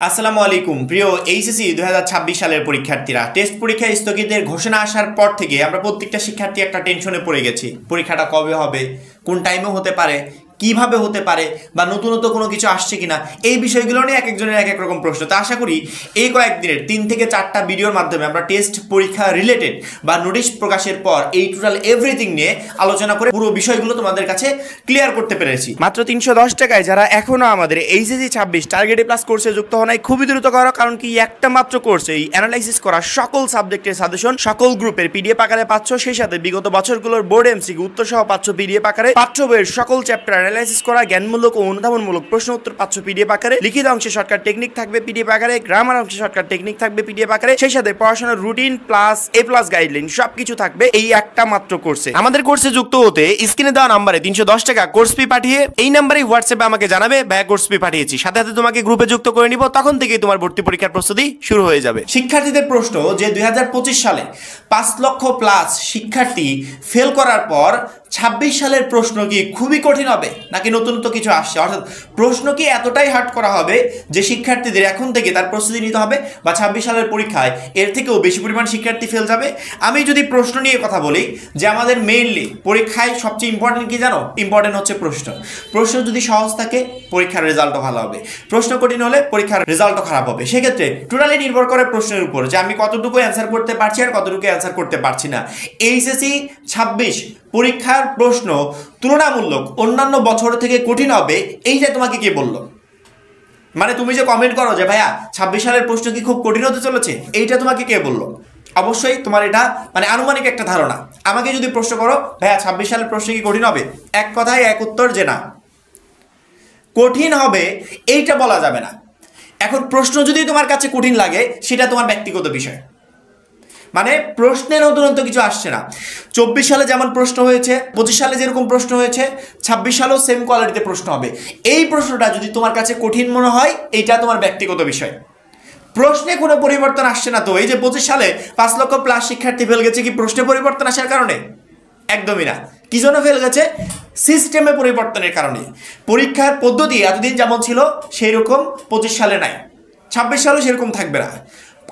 আসসালামু আলাইকুম প্রিয় এইচএসসি 2026 সালের পরীক্ষার্থীরা, টেস্ট পরীক্ষা স্থগিতের ঘোষণা আসার পর থেকে আমরা প্রত্যেকটা শিক্ষার্থী একটা টেনশনে পড়ে গেছি। পরীক্ষাটা কবে হবে, কোন টাইমে হতে পারে, কিভাবে হতে পারে, বা নতুনত্ব কোনো কিছু আসছে কিনা, এই বিষয়গুলো নিয়ে এক একজনের এক এক রকম প্রশ্ন। তো আশা করি এই কয়েকদিনের 3 থেকে 4টা ভিডিওর মাধ্যমে আমরা টেস্ট পরীক্ষা রিলেটেড বা নোটিশ প্রকাশের পর এই টোটাল এভরিথিং নিয়ে আলোচনা করে পুরো বিষয়গুলো তোমাদের কাছে ক্লিয়ার করতে পেরেছি। মাত্র 310 টাকায় যারা এখনো আমাদের এইচএসসি 26 টার্গেটে প্লাস কোর্সে যুক্ত হন নাই, খুবই দ্রুত করো, কারণ কি একটা মাত্র কোর্সে এই অ্যানালাইসিস করা সকল সাবজেক্টের সাজেশন সকল গ্রুপের পিডিএফ আকারে পাচ্ছ। সেই সাথে বিগত বছরগুলোর বোর্ড এমসিকিউ উত্তর সহ পাচ্ছ পিডিএফ আকারে। পাঠ্য বইয়ের সকল চ্যাপ্টার অ্যানালাইসিস করা জ্ঞানমূলক ও অনুধাবনমূলক প্রশ্ন উত্তর পাচ্ছ পিডিএফ আকারে। লিখিত অংশে শর্টকাট টেকনিক থাকবে পিডিএফ আকারে, গ্রামার অংশে শর্টকাট টেকনিক থাকবে পিডিএফ আকারে। সেই সাথে পড়াশোনার রুটিন প্লাস এ প্লাস গাইডলাইন সবকিছু থাকবে এই একটা মাত্র কোর্সে। আমাদের কোর্সে যুক্ত হতে স্ক্রিনে দেওয়া নাম্বারে 310 টাকা কোর্স ফি পাঠিয়ে এই নাম্বারে হোয়াটসঅ্যাপে আমাকে জানাবে ভাইয়া কোর্স ফি পাঠিয়েছি, সাথে সাথে তোমাকে গ্রুপে যুক্ত করে নিব। তখন থেকেই তোমার ভর্তি পরীক্ষার প্রস্তুতি শুরু হয়ে যাবে। শিক্ষার্থীদের প্রশ্ন যে 2025 সালে 5 লক্ষ প্লাস শিক্ষার্থী ফেল করার পর 26 সালের প্রশ্ন কি খুবই কঠিন হবে নাকি নতুনত্ব কিছু আসছে, অর্থাৎ প্রশ্ন কি এতটাই হার্ড করা হবে যে শিক্ষার্থীদের এখন থেকে তার প্রস্তুতি নিতে হবে, বা 26 সালের পরীক্ষায় এর থেকেও বেশি পরিমাণ শিক্ষার্থী ফেল যাবে। আমি যদি প্রশ্ন নিয়ে কথা বলি, যে আমাদের মেইনলি পরীক্ষায় সবচেয়ে ইম্পর্টেন্ট কি জানো? ইম্পর্টেন্ট হচ্ছে প্রশ্ন। প্রশ্ন যদি সহজ থাকে পরীক্ষার রেজাল্টও ভালো হবে, প্রশ্ন কঠিন হলে পরীক্ষার রেজাল্টও খারাপ হবে। সেক্ষেত্রে টোটালি নির্ভর করে প্রশ্নের উপর যে আমি কতটুকু অ্যান্সার করতে পারছি আর কতটুকু অ্যান্সার করতে পারছি না। এইচএসসি 26 পরীক্ষার প্রশ্ন তুলনামূলক অন্যান্য বছর থেকে কঠিন হবে, এইটা তোমাকে কে বললো? মানে তুমি যে কমেন্ট করো যে ভাইয়া 26 সালের প্রশ্ন কি খুব কঠিন হতে চলেছে, এইটা তোমাকে কে বললো? অবশ্যই তোমার এটা মানে আনুমানিক একটা ধারণা। আমাকে যদি প্রশ্ন করো ভাইয়া 26 সালের প্রশ্ন কি কঠিন হবে, এক কথায় এক উত্তর যে না, কঠিন হবে এইটা বলা যাবে না। এখন প্রশ্ন যদি তোমার কাছে কঠিন লাগে সেটা তোমার ব্যক্তিগত বিষয়, মানে প্রশ্নে নতুনত্ব কিছু আসছে না। 24 সালে যেমন প্রশ্ন হয়েছে, 25 সালে যেরকম প্রশ্ন হয়েছে, 26 সালেও সেম কোয়ালিটিতে প্রশ্ন হবে। এই প্রশ্নটা যদি তোমার কাছে কঠিন মনে হয় এইটা তোমার ব্যক্তিগত বিষয়। প্রশ্নে কোনো পরিবর্তন আসছে না তো। এই যে 25 সালে 5 লক্ষ প্লাস শিক্ষার্থী ফেল গেছে কি প্রশ্নে পরিবর্তন আসার কারণে? একদমই না। কি জন্য ফেল গেছে? সিস্টেমে পরিবর্তনের কারণে। পরীক্ষার পদ্ধতি এতদিন যেমন ছিল সেই রকম 25 সালে নাই, 26 সালেও সেরকম থাকবে না।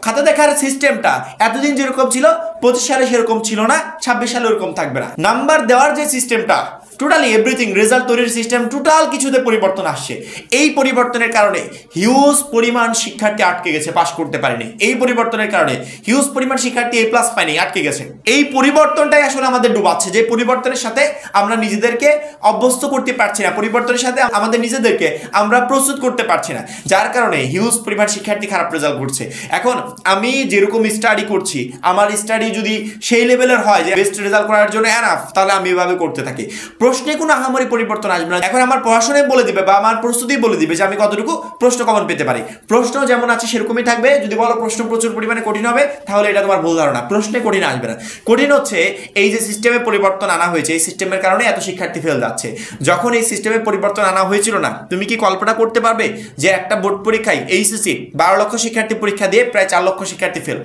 খাতা দেখার সিস্টেমটা এতদিন যেরকম ছিল 25 সালে সেরকম ছিল না, 26 সালে ওরকম থাকবে না। নাম্বার দেওয়ার যে সিস্টেমটা, টোটালি এভরিথিং, রেজাল্ট তৈরির সিস্টেম, টোটাল কিছুতে পরিবর্তন আসছে। এই পরিবর্তনের কারণে হিউজ পরিমাণ শিক্ষার্থী আটকে গেছে, পাস করতে পারেনি। এই পরিবর্তনের কারণে হিউজ পরিমাণ শিক্ষার্থী এ প্লাস পায়নি, আটকে গেছে। এই পরিবর্তনটাই আসলে আমাদের ডুবাচ্ছে, যে পরিবর্তনের সাথে আমরা নিজেদেরকে অভ্যস্ত করতে পারছি না, পরিবর্তনের সাথে আমাদের নিজেদেরকে আমরা প্রস্তুত করতে পারছি না, যার কারণে হিউজ পরিমাণ শিক্ষার্থী খারাপ রেজাল্ট করছে। এখন আমি যেরকম স্টাডি করছি, আমার স্টাডি যদি সেই লেভেলের হয় যে বেস্ট রেজাল্ট করার জন্য এনাফ, তাহলে আমি এভাবে করতে থাকি। প্রশ্নে কোনো আহামরি পরিবর্তন আসবে না। এখন আমার পড়াশোনায় বলে দিবে বা আমার প্রস্তুতি বলে দিবে যে আমি কতটুকু প্রশ্ন কমন পেতে পারি। প্রশ্ন যেমন আছে সেরকমই থাকবে। যদি বলো প্রশ্ন প্রচুর পরিমাণে কঠিন হবে, তাহলে এটা তোমার ভুল ধারণা। প্রশ্নে কঠিন আসবে না। কঠিন হচ্ছে এই যে সিস্টেমে পরিবর্তন আনা হয়েছে, এই সিস্টেমের কারণে এত শিক্ষার্থী ফেল যাচ্ছে। যখন এই সিস্টেমে পরিবর্তন আনা হয়েছিল না, তুমি কি কল্পনা করতে পারবে যে একটা বোর্ড পরীক্ষায় এইচএসসি 12 লক্ষ শিক্ষার্থী পরীক্ষা দিয়ে প্রায় 4 লক্ষ শিক্ষার্থী ফেল?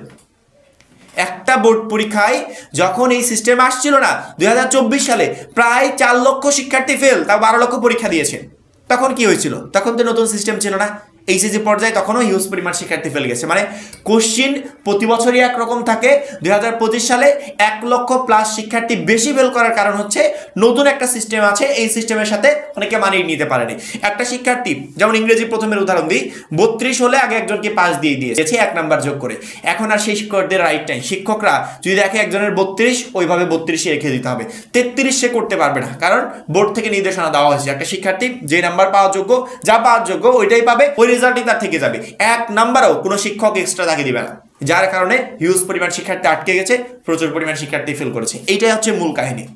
একটা বোর্ড পরীক্ষায় যখন এই সিস্টেম আসছিল না 2024 সালে প্রায় 4 লক্ষ শিক্ষার্থী ফেল, তাও 12 লক্ষ পরীক্ষা দিয়েছে। তখন কি হয়েছিল? তখন তো নতুন সিস্টেম ছিল না। এইচএসসি পর্যায়ে তখনও হিউজ পরিমাণ শিক্ষার্থী ফেল গেছে। মানে কোশ্চিন প্রতি বছরই একরকম থাকে। 2025 সালে 1 লক্ষ প্লাস শিক্ষার্থী বেশি ফেল করার কারণ হচ্ছে নতুন একটা সিস্টেম আছে, এই সিস্টেমের সাথে অনেকে মানিয়ে নিতে পারেনি। একটা শিক্ষার্থী, যেমন ইংরেজি প্রথমের উদাহরণ দিই, 32 হলে আগে একজনকে পাস দিয়ে দিয়েছে 1 নাম্বার যোগ করে। এখন আর সেই শিক্ষকদের রাইট নাই। শিক্ষকরা যদি দেখে একজনের 32, ওইভাবে 32 রেখে দিতে হবে। 33 সে করতে পারবে না, কারণ বোর্ড থেকে নির্দেশনা দেওয়া হয়েছে একটা শিক্ষার্থী যে নাম্বার পাওয়ার যোগ্য, যা পাওয়ার যোগ্য ওইটাই পাবে, ওই রেজাল্টই তার থেকে যাবে। 1 নাম্বারও কোনো শিক্ষক এক্সট্রা তাকে দিবে না, যার কারণে হিউজ পরিমাণ শিক্ষার্থী আটকে গেছে, প্রচুর পরিমাণ শিক্ষার্থী ফেল করেছে। এইটাই হচ্ছে মূল কাহিনী।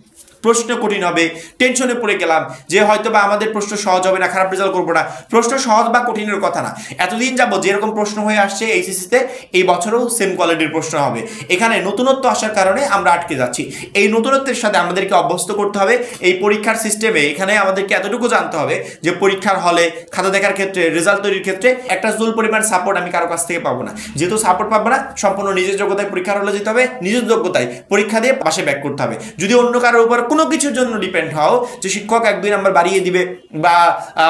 প্রশ্ন কঠিন হবে, টেনশনে পড়ে গেলাম যে হয়তো বা আমাদের প্রশ্ন সহজ হবে না, খারাপ রেজাল্ট করবো না। প্রশ্ন সহজ বা কঠিনের কথা না। এতদিন যাবো যেরকম প্রশ্ন হয়ে আসছে এইচএসসিতে, এই বছরও সেম কোয়ালিটির প্রশ্ন হবে। এখানে নতুনত্ব আসার কারণে আমরা আটকে যাচ্ছি। এই নতুনত্বের সাথে আমাদেরকে অভ্যস্ত করতে হবে। এই পরীক্ষার সিস্টেমে এখানে আমাদেরকে এতটুকু জানতে হবে যে পরীক্ষার হলে খাতা দেখার ক্ষেত্রে, রেজাল্ট তৈরির ক্ষেত্রে একটা জুল পরিমাণ সাপোর্ট আমি কারো কাছ থেকে পাবো না। যেহেতু সাপোর্ট পাবো না, সম্পূর্ণ নিজের যোগ্যতায় পরীক্ষার হলে যেতে হবে, নিজের যোগ্যতায় পরীক্ষা দিয়ে পাশে ব্যাক করতে হবে। যদি অন্য কারোর উপর কোনো কিছুর জন্য ডিপেন্ড হও যে শিক্ষক 1-2 নাম্বার বাড়িয়ে দিবে বা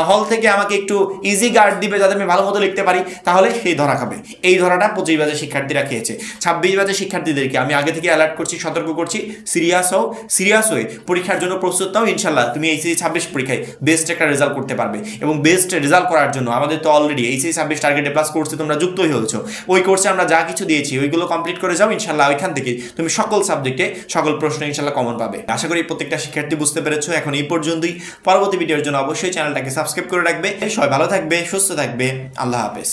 হল থেকে আমাকে একটু ইজি গার্ড দিবে যাতে আমি ভালো মতো লিখতে পারি, তাহলে সেই ধরা খাবে। এই ধরাটা 25 ব্যাচের শিক্ষার্থীরা খেয়েছে। 26 ব্যাচের শিক্ষার্থীদেরকে আমি আগে থেকে অ্যালার্ট করছি, সতর্ক করছি, সিরিয়াস হয়ে পরীক্ষার জন্য প্রস্তুত নাও। ইনশাল্লাহ তুমি এইচএসসি 26 পরীক্ষায় বেস্ট একটা রেজাল্ট করতে পারবে। এবং বেস্ট রেজাল্ট করার জন্য আমাদের তো অলরেডি এইচএসসি 26 টার্গেটে প্লাস কোর্সে তোমরা যুক্তই হয়েছো। ওই কোর্সে আমরা যা কিছু দিয়েছি ওইগুলো কমপ্লিট করে যাও, ইনশাল্লাহ ওইখান থেকে তুমি সকল সাবজেক্টে সকল প্রশ্ন ইনশাল্লাহ কমন পাবে। আশা করি প্রত্যেকটা শিক্ষার্থী বুঝতে পেরেছো। এখন এই পর্যন্তই। পরবর্তী ভিডিওর জন্য অবশ্যই চ্যানেলটাকে সাবস্ক্রাইব করে রাখবে। সবাই ভালো থাকবে, সুস্থ থাকবে। আল্লাহ হাফেজ।